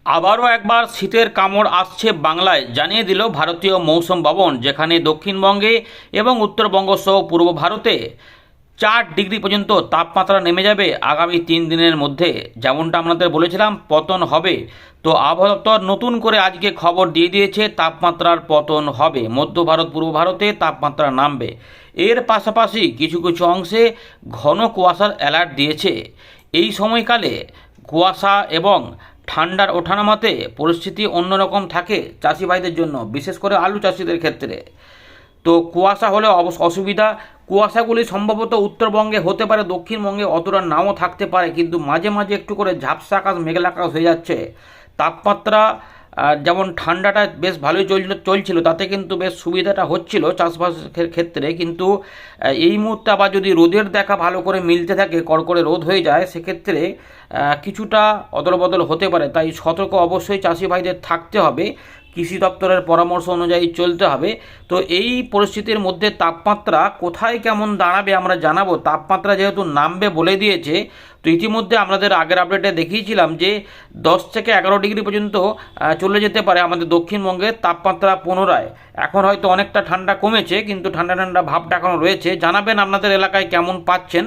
আবারও একবার শীতের কামড় আসছে বাংলায়, জানিয়ে দিল ভারতীয় মৌসুম ভবন, যেখানে দক্ষিণবঙ্গে এবং উত্তরবঙ্গ সহ পূর্ব ভারতে 4 ডিগ্রি পর্যন্ত তাপমাত্রা নেমে যাবে আগামী 3 দিনের মধ্যে। যেমনটা আপনাদের বলেছিলাম পতন হবে, তো আবহাওয়া দপ্তর নতুন করে আজকে খবর দিয়ে দিয়েছে তাপমাত্রার পতন হবে, মধ্য ভারত পূর্ব ভারতে তাপমাত্রা নামবে। এর পাশাপাশি কিছু কিছু অংশে ঘন কুয়াশার অ্যালার্ট দিয়েছে। এই সময়কালে কুয়াশা এবং ঠান্ডার ওঠানামাতে পরিস্থিতি অন্যরকম থাকে চাষি ভাইদের জন্য, বিশেষ করে আলু চাষিদের ক্ষেত্রে। তো কুয়াশা হলে অসুবিধা। কুয়াশাগুলি সম্ভবত উত্তরবঙ্গে হতে পারে, দক্ষিণবঙ্গে অতটা নাও থাকতে পারে, কিন্তু মাঝে মাঝে একটু করে ঝাপসা আকাশ মেঘলা আকাশ হয়ে যাচ্ছে। তাপমাত্রা যেমন ঠান্ডাটা বেশ ভালোই চলছিল, তাতে কিন্তু বেশ সুবিধাটা হচ্ছিল চাষবাসের ক্ষেত্রে, কিন্তু এই মুহূর্তে আবার যদি রোদের দেখা ভালো করে মিলতে থাকে, কড়কড়ে রোদ হয়ে যায়, সেক্ষেত্রে কিছুটা অদলবদল হতে পারে। তাই সতর্ক অবশ্যই চাষি ভাইদের থাকতে হবে, কৃষি দপ্তরের পরামর্শ অনুযায়ী চলতে হবে। তো এই পরিস্থিতির মধ্যে তাপমাত্রা কোথায় কেমন দাঁড়াবে আমরা জানাবো। তাপমাত্রা যেহেতু নামবে বলে দিয়েছে, তো ইতিমধ্যে আমাদের আগের আপডেটে দেখিয়েছিলাম যে 10 থেকে 11 ডিগ্রি পর্যন্ত চলে যেতে পারে আমাদের দক্ষিণবঙ্গের তাপমাত্রা পুনরায়। এখন হয়তো অনেকটা ঠান্ডা কমেছে, কিন্তু ঠান্ডা ঠান্ডা ভাবটা এখনও রয়েছে। জানাবেন আপনাদের এলাকায় কেমন পাচ্ছেন।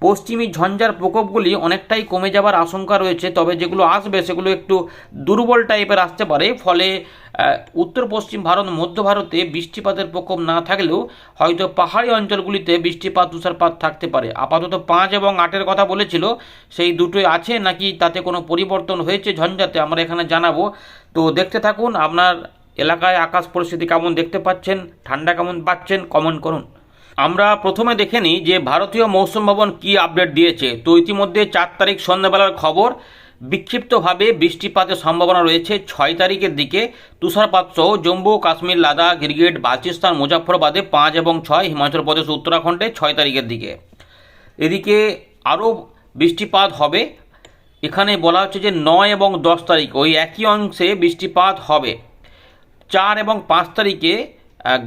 পশ্চিমী ঝঞ্ঝার প্রকোপগুলি অনেকটাই কমে যাবার আশঙ্কা রয়েছে, তবে যেগুলো আসবে সেগুলো একটু দুর্বল টাইপের আসতে পারে। ফলে উত্তর পশ্চিম ভারত মধ্য ভারতে বৃষ্টিপাতের প্রকোপ না থাকলেও হয়তো পাহাড়ি অঞ্চলগুলিতে বৃষ্টিপাত তুষারপাত থাকতে পারে। আপাতত 5 এবং 8-এর কথা বলেছিল, সেই দুটোই আছে নাকি তাতে কোনো পরিবর্তন হয়েছে ঝঞ্ঝাতে আমরা এখানে জানাবো। তো দেখতে থাকুন। আপনার এলাকায় আকাশ পরিস্থিতি কেমন দেখতে পাচ্ছেন, ঠান্ডা কেমন পাচ্ছেন, কমেন্ট করুন। আমরা প্রথমে দেখে নিই যে ভারতীয় মৌসুম ভবন কী আপডেট দিয়েছে। তো ইতিমধ্যে 4 তারিখ সন্ধ্যাবেলার খবর, বিক্ষিপ্তভাবে বৃষ্টিপাতের সম্ভাবনা রয়েছে 6 তারিখের দিকে। তুষারপাত সহ জম্মু কাশ্মীর, লাদাখ, গিরগিট, বালচিস্তান, মুজাফফরবাদে 5 এবং 6, হিমাচল প্রদেশ, উত্তরাখণ্ডে 6 তারিখের দিকে। এদিকে আরও বৃষ্টিপাত হবে। এখানে বলা হচ্ছে যে 9 এবং 10 তারিখ ওই একই অংশে বৃষ্টিপাত হবে। 4 এবং 5 তারিখে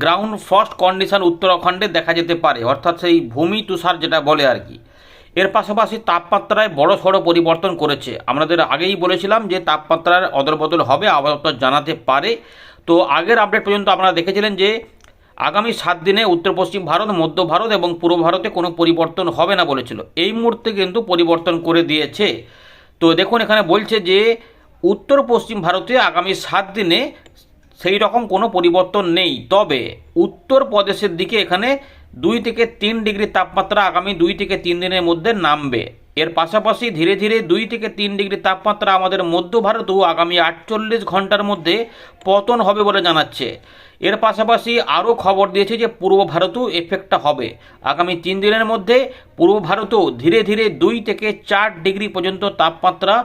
গ্রাউন্ড ফ্রস্ট কন্ডিশন উত্তরাখণ্ডে দেখা যেতে পারে, অর্থাৎ সেই ভূমি তুষার যেটা বলে আর কি। এর পাশাপাশি তাপমাত্রায় বড় সড়ো পরিবর্তন করেছে। আমাদের আগেই বলেছিলাম যে তাপমাত্রার অদলবদল হবে, আবহাওয়া দপ্তর জানাতে পারে। তো আগের আপডেট পর্যন্ত আপনারা দেখেছিলেন যে আগামী 7 দিনে উত্তর পশ্চিম ভারত, মধ্য ভারত এবং পূর্ব ভারতে কোনো পরিবর্তন হবে না বলেছিল। এই মুহূর্তে কিন্তু পরিবর্তন করে দিয়েছে। তো দেখুন এখানে বলছে যে উত্তর পশ্চিম ভারতে আগামী 7 দিনে সেই রকম কোনো পরিবর্তন নেই, তবে উত্তর প্রদেশের দিকে এখানে 2 থেকে 3 ডিগ্রি তাপমাত্রা আগামী 2 থেকে 3 দিনের মধ্যে নামবে। এর পাশাপাশি ধীরে ধীরে 2 থেকে 3 ডিগ্রি তাপমাত্রা আমাদের মধ্য ভারতেও আগামী 48 ঘন্টার মধ্যে পতন হবে বলে জানাচ্ছে। এর পাশাপাশি আরও খবর দিয়েছে যে পূর্ব ভারতেও এফেক্টটা হবে। আগামী 3 দিনের মধ্যে পূর্ব ভারতেও ধীরে ধীরে 2 থেকে 4 ডিগ্রি পর্যন্ত তাপমাত্রা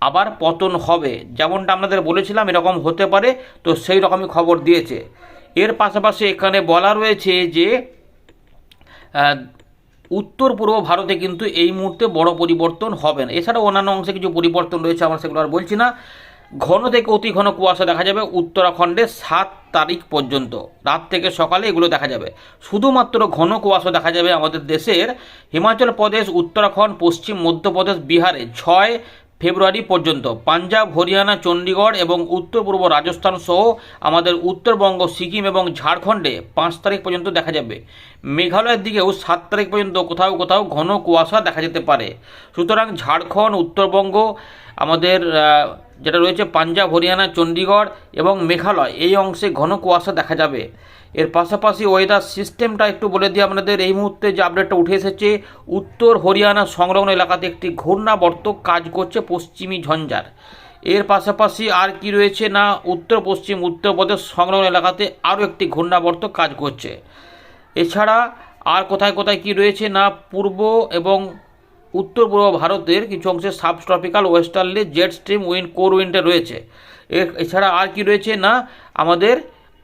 আবার পতন হবে। যেমনটা আপনাদের বলেছিলাম এরকম হতে পারে, তো সেই রকমই খবর দিয়েছে। এর পাশাপাশি এখানে বলা রয়েছে যে উত্তর পূর্ব ভারতে কিন্তু এই মুহূর্তে বড় পরিবর্তন হবে না। এছাড়াও অন্যান্য অংশে কিছু পরিবর্তন রয়েছে, আমরা সেগুলো আর বলছি না। ঘন থেকে অতি ঘন কুয়াশা দেখা যাবে উত্তরাখণ্ডে 7 তারিখ পর্যন্ত, রাত থেকে সকালে এগুলো দেখা যাবে। শুধুমাত্র ঘন কুয়াশা দেখা যাবে আমাদের দেশের হিমাচল প্রদেশ, উত্তরাখণ্ড, পশ্চিম মধ্যপ্রদেশ, বিহারে 6 ফেব্রুয়ারি পর্যন্ত। পাঞ্জাব, হরিয়ানা, চণ্ডীগড় এবং উত্তর পূর্ব রাজস্থান সহ আমাদের উত্তরবঙ্গ, সিকিম এবং ঝাড়খণ্ডে 5 তারিখ পর্যন্ত দেখা যাবে। মেঘালয়ের দিকেও 7 তারিখ পর্যন্ত কোথাও কোথাও ঘন কুয়াশা দেখা যেতে পারে। সুতরাং ঝাড়খণ্ড, উত্তরবঙ্গ, আমাদের যেটা রয়েছে পাঞ্জাব, হরিয়ানা, চণ্ডীগড় এবং মেঘালয়, এই অংশে ঘন কুয়াশা দেখা যাবে। এর পাশাপাশি ওয়েদার সিস্টেমটা একটু বলে দিই আপনাদের। এই মুহূর্তে যে আপডেটটা উঠে এসেছে, উত্তর হরিয়ানা সংলগ্ন এলাকাতে একটি ঘূর্ণাবর্ত কাজ করছে পশ্চিমী ঝঞ্ঝার। এর পাশাপাশি আর কি রয়েছে না, উত্তর পশ্চিম উত্তরপ্রদেশ সংলগ্ন এলাকাতে আরও একটি ঘূর্ণাবর্ত কাজ করছে। এছাড়া আর কোথায় কোথায় কি রয়েছে না, পূর্ব এবং উত্তর পূর্ব ভারতের কিছু অংশে subtropical westerly jet stream wind, core উইন্ডে রয়েছে। এছাড়া আর কি রয়েছে না, আমাদের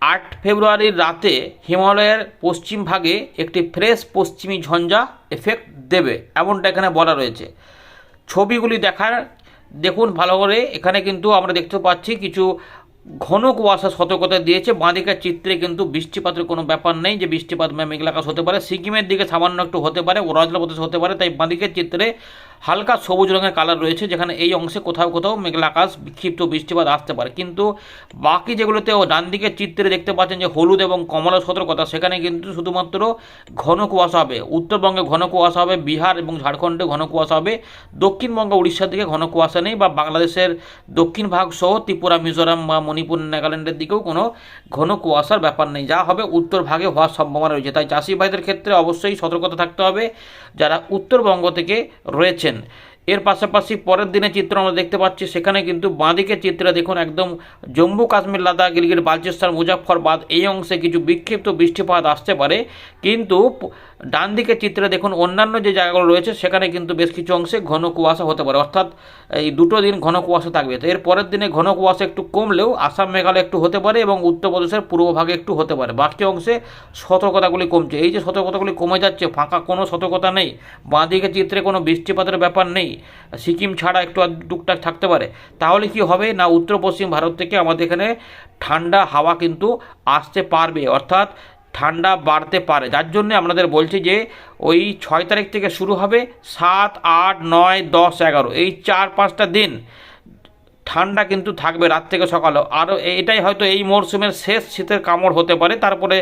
8 ফেব্রুয়ারির রাতে হিমালয়ের পশ্চিম ভাগে একটি ফ্রেশ পশ্চিমী ঝঞ্ঝা এফেক্ট দেবে, এমনটা এখানে বলা রয়েছে। ছবিগুলি দেখুন ভালো করে। এখানে কিন্তু আমরা দেখতে পাচ্ছি কিছু ঘন কুয়াশা সতর্কতা দিয়েছে। বাঁদিকের চিত্রে কিন্তু বৃষ্টিপাতের কোনো ব্যাপার নেই যে বৃষ্টিপাত মেঘলা আকাশ হতে পারে। সিকিমের দিকে সামান্য একটু হতে পারে, অরুণাচল প্রদেশ হতে পারে, তাই বাঁদিকের চিত্রে হালকা সবুজ রঙের কালার রয়েছে, যেখানে এই অংশে কোথাও কোথাও মেঘলা আকাশ, বিক্ষিপ্ত বৃষ্টিপাত আসতে পারে। কিন্তু বাকি যেগুলোতেও ডান দিকের চিত্রে দেখতে পাচ্ছেন যে হলুদ এবং কমলা সতর্কতা, সেখানে কিন্তু শুধুমাত্র ঘন কুয়াশা হবে। উত্তরবঙ্গে ঘন কুয়াশা হবে, বিহার এবং ঝাড়খণ্ডে ঘন কুয়াশা হবে, দক্ষিণবঙ্গ উড়িষ্যার দিকে ঘন কুয়াশা নেই, বা বাংলাদেশের দক্ষিণ ভাগ সহ ত্রিপুরা, মিজোরাম বা মণিপুর, নাগাল্যান্ডের দিকেও কোনো ঘন কুয়াশার ব্যাপার নেই। যা হবে উত্তর ভাগে হওয়ার সম্ভাবনা রয়েছে। তাই চাষি ভাইদের ক্ষেত্রে অবশ্যই সতর্কতা থাকতে হবে যারা উত্তরবঙ্গ থেকে রয়েছেন। এর পাশাপাশি পরের দিনে চিত্র আমরা দেখতে পাচ্ছি, সেখানে কিন্তু বাঁদিকের চিত্রে দেখুন একদম জম্মু কাশ্মীর, লাদাখ, গিলগিট বালচিস্তান, মুজাফফরবাদ এই অংশে কিছু বিক্ষিপ্ত বৃষ্টিপাত আসতে পারে। কিন্তু ডান দিকের চিত্রে দেখুন অন্যান্য যে জায়গাগুলো রয়েছে সেখানে কিন্তু বেশ কিছু অংশে ঘন কুয়াশা হতে পারে। অর্থাৎ এই দুটো দিন ঘন কুয়াশা থাকবে। তো এর পরের দিনে ঘন কুয়াশা একটু কমলেও আসাম, মেঘালয় একটু হতে পারে এবং উত্তরপ্রদেশের পূর্বভাগে একটু হতে পারে। বাকি অংশে সতর্কতাগুলি কমছে। এই যে সতর্কতাগুলি কমে যাচ্ছে, ফাঁকা কোনো সতর্কতা নেই, বাঁদিকে চিত্রে কোনো বৃষ্টিপাতের ব্যাপার নেই, সিকিম ছাড়া একটু টুকটাক থাকতে পারে। তাহলে কি হবে না, উত্তর পশ্চিম ভারত থেকে আমাদের এখানে ঠান্ডা হাওয়া কিন্তু আসতে পারবে, অর্থাৎ ঠান্ডা বাড়তে পারে। যার জন্য আপনাদের বলছি যে ওই 6 তারিখ থেকে শুরু হবে, 7, 8, 9, 10, 11 এই 4-5টা দিন ঠান্ডা কিন্তু থাকবে রাত থেকে সকালেও। আরও এটাই হয়তো এই মরশুমের শেষ শীতের কামড় হতে পারে, তারপরে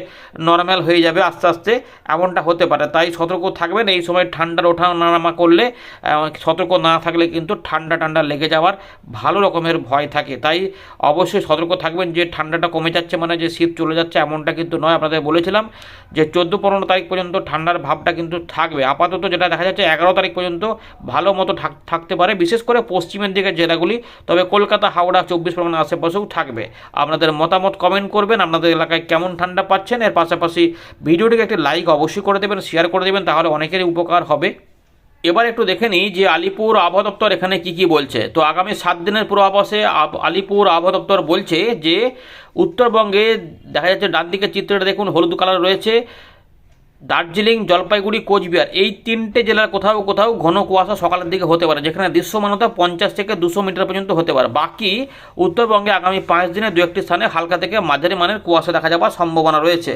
নর্মাল হয়ে যাবে আস্তে আস্তে, এমনটা হতে পারে। তাই সতর্ক থাকবেন। এই সময় ঠান্ডার ওঠা নামা করলে, সতর্ক না থাকলে কিন্তু ঠান্ডা লেগে যাওয়ার ভালো রকমের ভয় থাকে। তাই অবশ্যই সতর্ক থাকবেন যে ঠান্ডাটা কমে যাচ্ছে মানে যে শীত চলে যাচ্ছে এমনটা কিন্তু নয়। আপনাদের বলেছিলাম যে 14-15 তারিখ পর্যন্ত ঠান্ডার ভাবটা কিন্তু থাকবে। আপাতত যেটা দেখা যাচ্ছে 11 তারিখ পর্যন্ত ভালো মতো থাকতে পারে, বিশেষ করে পশ্চিমের দিকের জেলাগুলি। তবে কলকাতা, হাওড়া, 24 পরগনার আশেপাশেও থাকবে। আপনাদের মতামত কমেন্ট করবেন, আপনাদের এলাকায় কেমন ঠান্ডা পাচ্ছেন। এর পাশাপাশি ভিডিওটিকে একটি লাইক অবশ্যই করে দেবেন, শেয়ার করে দেবেন, তাহলে অনেকেরই উপকার হবে। এবার একটু দেখে নিই যে আলিপুর আবহাওয়া দপ্তর এখানে কি বলছে। তো আগামী 7 দিনের পূর্বাভাসে আলিপুর আবহাওয়া দপ্তর বলছে যে উত্তরবঙ্গে দেখা যাচ্ছে ডান দিকের চিত্রটা দেখুন হলুদ কালার রয়েছে, দার্জিলিং, জলপাইগুড়ি, কোচবিহার এই 3টে জেলার কোথাও কোথাও ঘন কুয়াশা সকালের দিকে হতে পারে, যেখানে দৃশ্যমানতা 50 থেকে 200 মিটার পর্যন্ত হতে পারে। বাকি উত্তরবঙ্গে আগামী 5 দিনে 2-1টি স্থানে হালকা থেকে মাঝারি মানের কুয়াশা দেখা যাওয়ার সম্ভাবনা রয়েছে।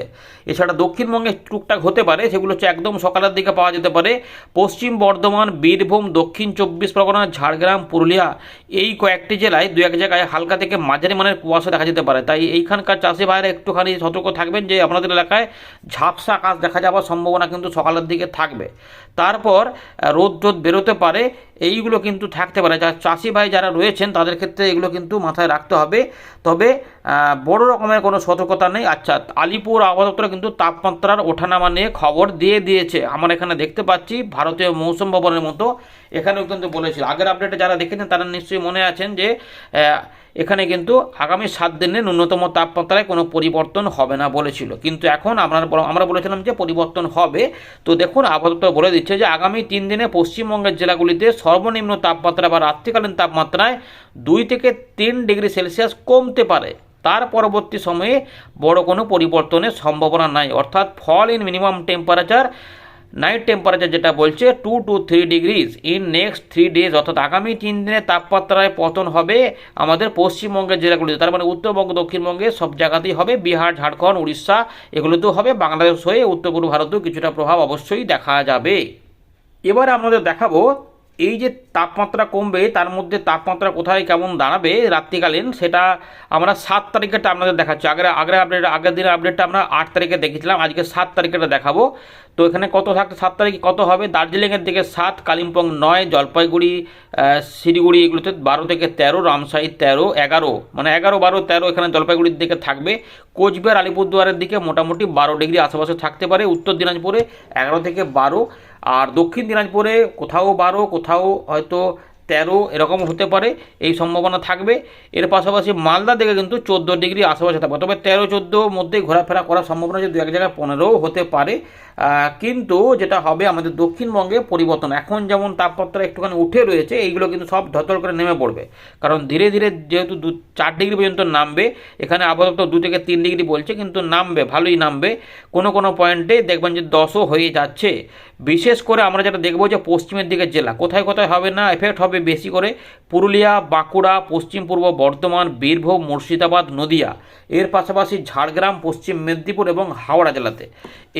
এছাড়া দক্ষিণবঙ্গে টুকটাক হতে পারে, সেগুলো হচ্ছে একদম সকালের দিকে পাওয়া যেতে পারে। পশ্চিম বর্ধমান, বীরভূম, দক্ষিণ 24 পরগনা, ঝাড়গ্রাম, পুরুলিয়া এই কয়েকটি জেলায় 2-1 জায়গায় হালকা থেকে মাঝারি মানের কুয়াশা দেখা যেতে পারে। তাই এইখানকার চাষি ভাইরা একটুখানি সতর্ক থাকবেন যে আপনাদের এলাকায় ঝাপসা আকাশ দেখা যাবে সম্ভাবনা কিন্তু সকালের দিকে থাকবে। তারপর রোদ বেরোতে পারে, এইগুলো কিন্তু থাকতে পারে। যারা চাষি ভাই যারা রয়েছেন তাদের ক্ষেত্রে এগুলো কিন্তু মাথায় রাখতে হবে। তবে বড় রকমের কোনো সতর্কতা নেই। আচ্ছা, আলিপুর আবহাওয়া দপ্তর কিন্তু তাপমাত্রার ওঠানামা নিয়ে খবর দিয়েছে। আমরা এখানে দেখতে পাচ্ছি ভারতীয় মৌসুম ভবনের মতো এখানেও কিন্তু বলেছিল। আগের আপডেটে যারা দেখেছেন তারা নিশ্চয়ই মনে আছেন যে এখানে কিন্তু আগামী 7 দিনে ন্যূনতম তাপমাত্রায় কোনো পরিবর্তন হবে না বলেছিল। কিন্তু এখন আমরা বলেছিলাম যে পরিবর্তন হবে। তো দেখুন আবহাওয়া দপ্তর বলে দিচ্ছে যে আগামী 3 দিনে পশ্চিমবঙ্গের জেলাগুলিতে সর্বনিম্ন তাপমাত্রা বা রাত্রিকালীন তাপমাত্রায় 2 থেকে 3 ডিগ্রি সেলসিয়াস কমতে পারে। তার পরবর্তী সময়ে বড় কোনো পরিবর্তনের সম্ভাবনা নাই। অর্থাৎ fall in minimum temperature, night temperature যেটা বলছে 2 to 3 degrees in next 3 days. অর্থাৎ আগামী 3 দিনে তাপমাত্রায় পতন হবে আমাদের পশ্চিমবঙ্গের জেলাগুলিতে। তার মানে উত্তরবঙ্গ, দক্ষিণবঙ্গে সব জায়গাতেই হবে, বিহার, ঝাড়খণ্ড, উড়িষ্যা এগুলোতেও হবে, বাংলাদেশ হয়ে উত্তর পূর্ব ভারতেও কিছুটা প্রভাব অবশ্যই দেখা যাবে। এবারে আমাদের দেখাবো এই যে তাপমাত্রা কমবে তার মধ্যে তাপমাত্রা কোথায় কেমন দাঁড়াবে রাত্রিকালীন, সেটা আমরা 7 তারিখেরটা আপনাদের দেখাচ্ছি। আগের দিনের আপডেটটা আমরা 8 তারিখে দেখেছিলাম, আজকে 7 তারিখেরটা দেখাবো। তো এখানে কত থাকছে, 7 তারিখে কত হবে, দার্জিলিংয়ের দিকে 7, কালিম্পং 9, জলপাইগুড়ি, শিলিগুড়ি এগুলোতে 12 থেকে 13, রামসাই 13, 11 মানে 11, 12, 13 এখানে জলপাইগুড়ির দিকে থাকবে। কোচবিহার, আলিপুরদুয়ারের দিকে মোটামুটি 12 ডিগ্রি আশেপাশে থাকতে পারে। উত্তর দিনাজপুরে 11 থেকে 12, আর দক্ষিণ দিনাজপুরে কোথাও 12, কোথাও হয়তো 13 এরকম হতে পারে, এই সম্ভাবনা থাকবে। এর পাশাপাশি মালদা দিকে কিন্তু 14 ডিগ্রি আশেপাশে থাকবে। তবে 13-14 মধ্যেই ঘোরাফেরা করার সম্ভাবনা যে 2-1 জায়গায় 15 হতে পারে। কিন্তু যেটা হবে আমাদের দক্ষিণবঙ্গে পরিবর্তন, এখন যেমন তাপমাত্রা একটুখানি উঠে রয়েছে এইগুলো কিন্তু সব ধতল করে নেমে পড়বে। কারণ ধীরে ধীরে যেহেতু 4 ডিগ্রি পর্যন্ত নামবে, এখানে আপাতত 2 থেকে 3 ডিগ্রি বলছে, কিন্তু নামবে, ভালোই নামবে। কোনো পয়েন্টে দেখবেন যে 10ও হয়ে যাচ্ছে। বিশেষ করে আমরা যেটা দেখবো যে পশ্চিমের দিকের জেলা কোথায় কোথায় হবে না, এফেক্ট হবে বেশি করে পুরুলিয়া, বাঁকুড়া, পশ্চিম পূর্ব বর্ধমান, বীরভূম, মুর্শিদাবাদ, নদিয়া, এর পাশাপাশি ঝাড়গ্রাম, পশ্চিম মেদিনীপুর এবং হাওড়া জেলাতে।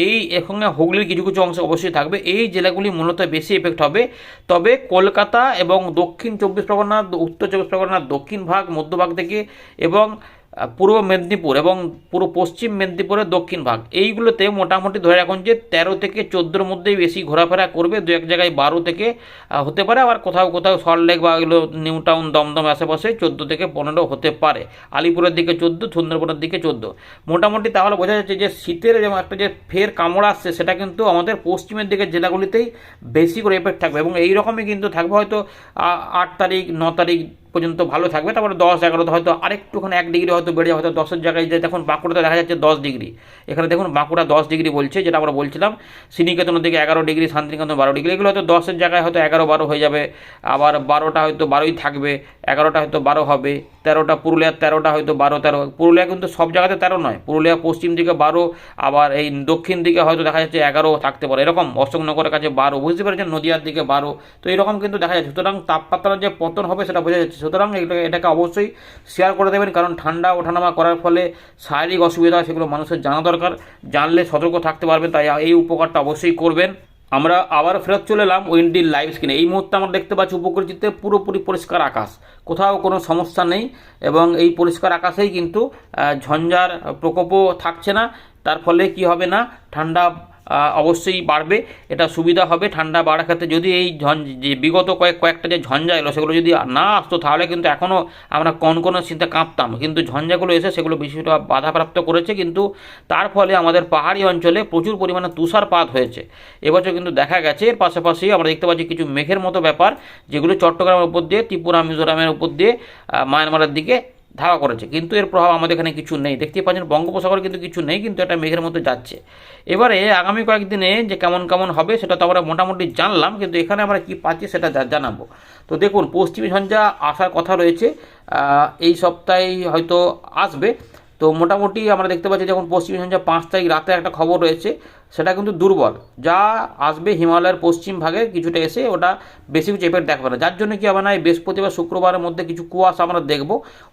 এই এখানে হুগলির কিছু কিছু অংশ অবশ্যই থাকবে। এই জেলাগুলি মূলত বেশি এফেক্ট হবে। তবে কলকাতা এবং দক্ষিণ 24 পরগনা, উত্তর 24 পরগনার দক্ষিণ ভাগ, মধ্যভাগ থেকে এবং পূর্ব মেদিনীপুর এবং পুরো পশ্চিম মেদিনীপুরের দক্ষিণ ভাগ, এইগুলোতে মোটামুটি ধরে রাখুন যে 13 থেকে 14-র মধ্যেই বেশি ঘোরাফেরা করবে। দু এক জায়গায় 12 থেকে হতে পারে, আবার কোথাও কোথাও সল্টলেক বা এগুলো নিউ টাউন, দমদম আশেপাশে 14 থেকে 15 হতে পারে। আলিপুরের দিকে 14, সুন্দরবনের দিকে 14। মোটামুটি তাহলে বোঝা যাচ্ছে যে শীতের যেমন একটা যে ফের কামড় আসছে, সেটা কিন্তু আমাদের পশ্চিমের দিকের জেলাগুলিতেই বেশি করে এফেক্ট থাকবে। এবং এই রকমই কিন্তু থাকবে হয়তো 8 তারিখ 9 তারিখ পর্যন্ত ভালো থাকবে। তারপরে 10-11 হয়তো আরেকটুখানি 1 ডিগ্রি হয়তো বেড়ে যাবে, হয়তো 10-এর জায়গায় যে দেখুন বাঁকুড়াতে দেখা যাচ্ছে 10 ডিগ্রি। এখানে দেখুন বাঁকুড়া 10 ডিগ্রি বলছে, যেটা আমরা বলছিলাম। শ্রীনিকেতনের দিকে 11 ডিগ্রি, শান্তিনিকেতন 12 ডিগ্রি। এগুলো হয়তো 10-এর জায়গায় হয়তো 11-12 হয়ে যাবে। আবার 12টা হয়তো 12ই থাকবে, 11টা হয়তো 12 হবে, 13টা পুরুলিয়ার 13টা হয়তো 12-13। পুরুলিয়া কিন্তু সব জায়গাতে 13 নয়, পুরুলিয়া পশ্চিম দিকে 12, আবার এই দক্ষিণ দিকে হয়তো দেখা যাচ্ছে 11 থাকতে পারে, এরকম। অশোকনগরের কাছে 12, বুঝতে পেরেছেন, নদিয়ার দিকে 12। তো এরকম কিন্তু দেখা যাচ্ছে। সুতরাং তাপমাত্রার যে পতন হবে সেটা বোঝা যাচ্ছে। সুতরাং এটাকে অবশ্যই শেয়ার করে দেবেন, কারণ ঠান্ডা ওঠানামা করার ফলে শারীরিক অসুবিধা সেগুলো মানুষের জানা দরকার। জানলে সতর্ক থাকতে পারবেন, তাই এই উপকারটা অবশ্যই করবেন। আমরা আবার ফেরত চলে এলাম উইন্ডির লাইভ স্ক্রিনে। এই মুহূর্তে আমরা দেখতে পাচ্ছি উপকূলচিত্রে পুরোপুরি পরিষ্কার আকাশ, কোথাও কোনো সমস্যা নেই। এবং এই পরিষ্কার আকাশেই কিন্তু ঝঞ্ঝার প্রকোপও থাকছে না। তার ফলে কি হবে না, ঠান্ডা অবশ্যই বাড়বে। এটা সুবিধা হবে ঠান্ডা বাড়ার ক্ষেত্রে। যদি এই যে বিগত কয়েকটা যে ঝঞ্ঝা এলো সেগুলো যদি না আসতো, তাহলে কিন্তু এখনও আমরা কনকনে শীতে কাঁপতাম। কিন্তু ঝঞ্ঝাগুলো এসে সেগুলো বিষয়টা বাধাপ্রাপ্ত করেছে। কিন্তু তার ফলে আমাদের পাহাড়ি অঞ্চলে প্রচুর পরিমাণে তুষারপাত হয়েছে এবছর কিন্তু দেখা গেছে। এর পাশাপাশি আমরা দেখতে পাচ্ছি কিছু মেঘের মতো ব্যাপার, যেগুলো চট্টগ্রামের উপর দিয়ে, ত্রিপুরা, মিজোরামের উপর দিয়ে মায়ানমারের দিকে ধাওয়া করেছে। কিন্তু এর প্রভাব আমাদের এখানে কিছু নেই। দেখতেই পাচ্ছেন বঙ্গোপসাগরে কিন্তু কিছু নেই, কিন্তু এটা মেঘের মতো যাচ্ছে। এবারে আগামী কয়েকদিনে যে কেমন কেমন হবে সেটা তো আমরা মোটামুটি জানলাম, কিন্তু এখানে আমরা কি পাচ্ছি সেটা জানাবো। তো দেখুন, পশ্চিমী ঝঞ্ঝা আসার কথা রয়েছে, এই সপ্তাহে হয়তো আসবে। তো মোটামুটি আমরা দেখতে পাচ্ছি যখন পশ্চিমী ঝঞ্ঝা 5 তারিখ রাতে একটা খবর রয়েছে, সেটা কিন্তু দুর্বল। যা আসবে হিমালয়ের পশ্চিম ভাগে কিছুটা এসে, ওটা বেশি কিছু এফেক্ট দেখাবে না। যার জন্য কি হবে না, এই বৃহস্পতিবার শুক্রবারের মধ্যে কিছু কুয়াশা আমরা দেখব।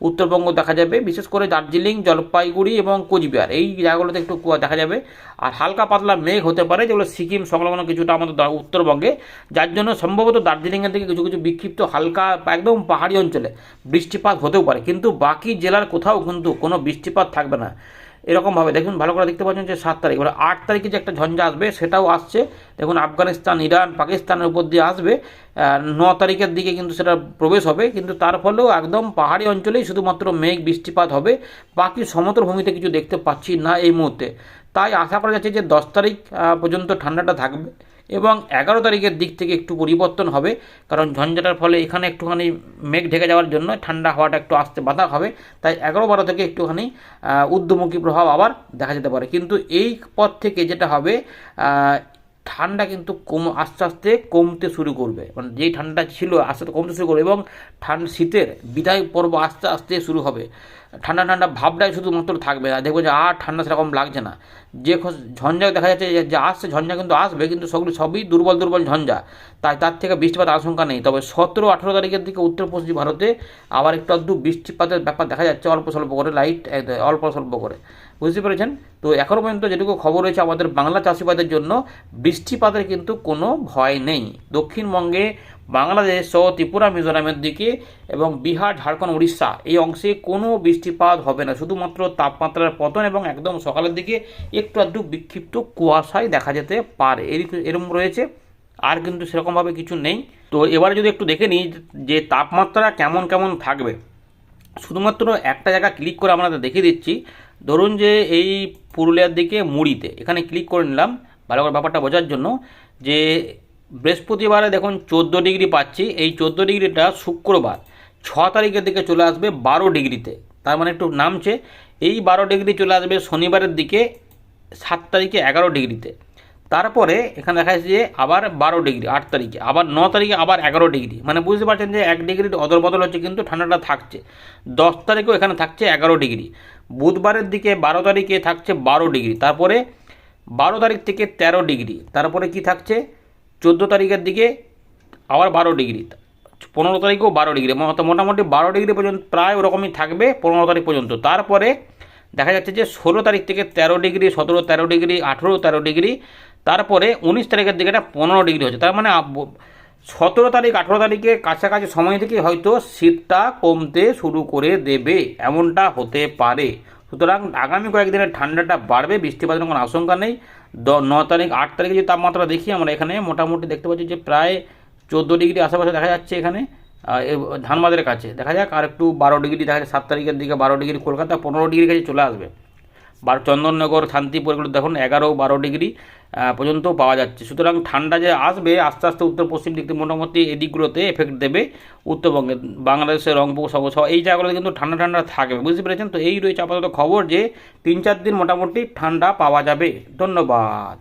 উত্তরবঙ্গ দেখা যাবে, বিশেষ করে দার্জিলিং, জলপাইগুড়ি এবং কোচবিহার, এই জায়গাগুলোতে একটু কুয়াশা দেখা যাবে। আর হালকা পাতলা মেঘ হতে পারে, যেগুলো সিকিম সংলগ্ন কিছুটা আমাদের উত্তরবঙ্গে। যার জন্য সম্ভবত দার্জিলিংয়ের দিকে কিছু কিছু বিক্ষিপ্ত হালকা একদম পাহাড়ি অঞ্চলে বৃষ্টিপাত হতেও পারে, কিন্তু বাকি জেলার কোথাও কিন্তু কোনো বৃষ্টিপাত থাকবে না। এরকমভাবে দেখুন, ভালো করে দেখতে পাচ্ছেন যে 7 তারিখ, এবার 8 তারিখে যে একটা ঝঞ্ঝা আসবে সেটাও আসছে। দেখুন আফগানিস্তান, ইরান, পাকিস্তানের উপর দিয়ে আসবে। 9 তারিখের দিকে কিন্তু সেটা প্রবেশ হবে, কিন্তু তার ফলেও একদম পাহাড়ি অঞ্চলেই শুধুমাত্র মেঘ বৃষ্টিপাত হবে। বাকি সমতল ভূমিতে কিছু দেখতে পাচ্ছি না এই মুহূর্তে। তাই আশা করা যাচ্ছে যে 10 তারিখ পর্যন্ত ঠান্ডাটা থাকবে এবং 11 তারিখের দিক থেকে একটু পরিবর্তন হবে, কারণ ঝঞ্ঝাটার ফলে এখানে একটুখানি মেঘ ঢেকে যাওয়ার জন্য ঠান্ডা হাওয়াটা একটু আসতে বাধা হবে। তাই 11-12 থেকে একটুখানি ঊর্ধ্বমুখী প্রভাব আবার দেখা যেতে পারে। কিন্তু এই পথ থেকে যেটা হবে, ঠান্ডা কিন্তু আস্তে আস্তে কমতে শুরু করবে। মানে যেই ঠান্ডা ছিল আস্তে আস্তে কমতে শুরু করবে এবং শীতের বিদায় পর্ব আস্তে আস্তে শুরু হবে। ঠান্ডা ঠান্ডা ভাবটাই শুধুমাত্র থাকবে, আর দেখবো যে আর ঠান্ডা সেরকম লাগছে না। যে ঝঞ্ঝা দেখা যাচ্ছে যে আসছে, ঝঞ্ঝা কিন্তু আসবে, কিন্তু সবই দুর্বল দুর্বল ঝঞ্ঝা। তাই তার থেকে বৃষ্টিপাত আশঙ্কা নেই। তবে 17-18 তারিখের দিকে উত্তর পশ্চিম ভারতে আবার একটু আধটু বৃষ্টিপাতের ব্যাপার দেখা যাচ্ছে, অল্প স্বল্প করে, অল্প স্বল্প করে, বুঝতে পেরেছেন। তো এখনও পর্যন্ত যেটুকু খবর রয়েছে আমাদের বাংলা চাষিবাদের জন্য, বৃষ্টিপাতের কিন্তু কোনো ভয় নেই। দক্ষিণবঙ্গে, বাংলাদেশ সহ ত্রিপুরা, মিজোরামের দিকে এবং বিহার, ঝাড়খণ্ড, উড়িষ্যা এই অংশে কোনো বৃষ্টিপাত হবে না। শুধুমাত্র তাপমাত্রার পতন এবং একদম সকালের দিকে একটু আধটু বিক্ষিপ্ত কুয়াশায় দেখা যেতে পারে, এরকম রয়েছে। আর কিন্তু সেরকমভাবে কিছু নেই। তো এবারে যদি একটু দেখে নিই যে তাপমাত্রা কেমন কেমন থাকবে, শুধুমাত্র একটা জায়গা ক্লিক করে আমরা দেখিয়ে দিচ্ছি। ধরুন যে এই পুরুলিয়ার দিকে মুড়িতে, এখানে ক্লিক করে নিলাম ভালো করে ব্যাপারটা বোঝার জন্য। যে বৃহস্পতিবারে দেখুন 14 ডিগ্রি পাচ্ছি, এই 14 ডিগ্রিটা শুক্রবার 6 তারিখের দিকে চলে আসবে 12 ডিগ্রিতে, তার মানে একটু নামছে। এই 12 ডিগ্রি চলে আসবে শনিবারের দিকে 7 তারিখে 11 ডিগ্রিতে। তারপরে এখানে দেখা যাচ্ছে যে আবার 12 ডিগ্রি 8 তারিখে, আবার 9 তারিখে আবার 11 ডিগ্রি। মানে বুঝতে পারছেন যে 1 ডিগ্রির অদল বদল হচ্ছে, কিন্তু ঠান্ডাটা থাকছে। 10 তারিখেও এখানে থাকছে 11 ডিগ্রি। বুধবারের দিকে 12 তারিখে থাকছে 12 ডিগ্রি। তারপরে 12 তারিখ থেকে 13 ডিগ্রি, তারপরে কি থাকছে 14 তারিখের দিকে আবার 12 ডিগ্রি, 15 তারিখেও 12 ডিগ্রি, মোটামুটি 12 ডিগ্রি পর্যন্ত প্রায় ওরকমই থাকবে 15 তারিখ পর্যন্ত। তারপরে দেখা যাচ্ছে যে 16 তারিখ থেকে 13 ডিগ্রি, 17 13 ডিগ্রি, 18 13 ডিগ্রি, তারপরে 19 তারিখের দিকে এটা 15 ডিগ্রি হচ্ছে। তার মানে 17 তারিখ 18 তারিখে কাছাকাছি সময় থেকে হয়তো শীতটা কমতে শুরু করে দেবে, এমনটা হতে পারে। সুতরাং আগামী কয়েকদিনের ঠান্ডাটা বাড়বে, বৃষ্টিপাতের কোনো আশঙ্কা নেই। 9 তারিখ 8 তারিখে যে তাপমাত্রা দেখি আমরা এখানে মোটামুটি দেখতে পাচ্ছি যে প্রায় 14 ডিগ্রি আশেপাশে দেখা যাচ্ছে এখানে ধানবাদের কাছে। দেখা যাক আর একটু 12 ডিগ্রি দেখা যাচ্ছে 7 তারিখের দিকে 12 ডিগ্রি, কলকাতা 15 ডিগ্রি কাছে চলে আসবে। চন্দননগর শান্তিপুর এগুলো দেখুন 11 12 ডিগ্রি পর্যন্ত পাওয়া যাচ্ছে। সুতরাং ঠান্ডা যে আসবে আস্তে আস্তে উত্তর পশ্চিম দিক থেকে মোটামুটি এই দিকগুলোতে এফেক্ট দেবে উত্তরবঙ্গে, বাংলাদেশের রংপুর সহ এই জায়গাগুলোতে কিন্তু ঠান্ডা ঠান্ডা থাকবে, বুঝতে পেরেছেন। তো এই রয়েছে আপাতত খবর যে 3-4 দিন মোটামুটি ঠান্ডা পাওয়া যাবে। ধন্যবাদ।